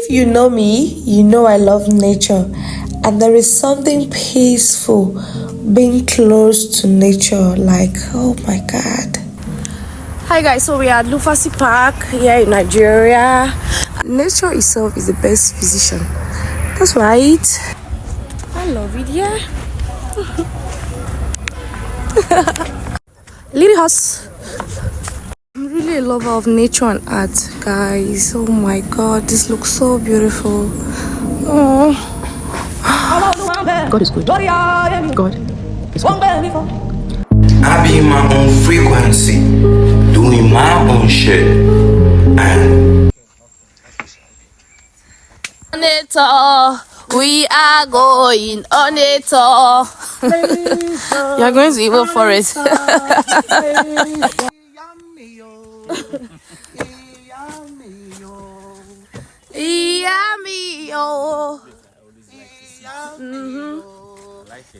If you know me, you know I love nature, and there is something peaceful being close to nature. Like, oh my god. Hi guys, so we are at Lufasi Park here in Nigeria. Nature itself is the best physician. That's right. I love it, yeah. Lily House. I'm really a lover of nature and art, guys. Oh my god, this looks so beautiful. Oh. God is good. God is good. I be in my own frequency, doing my own shit, and On it all, we are going on it all. You are going to Evil Forest.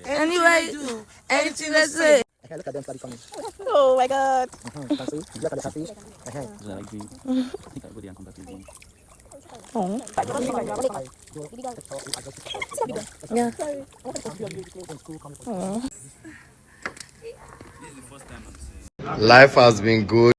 Anyway, anything let's say. Look at them study coming. Oh my god. You can see? Look at the catfish. Oh. Yeah. Life has been good.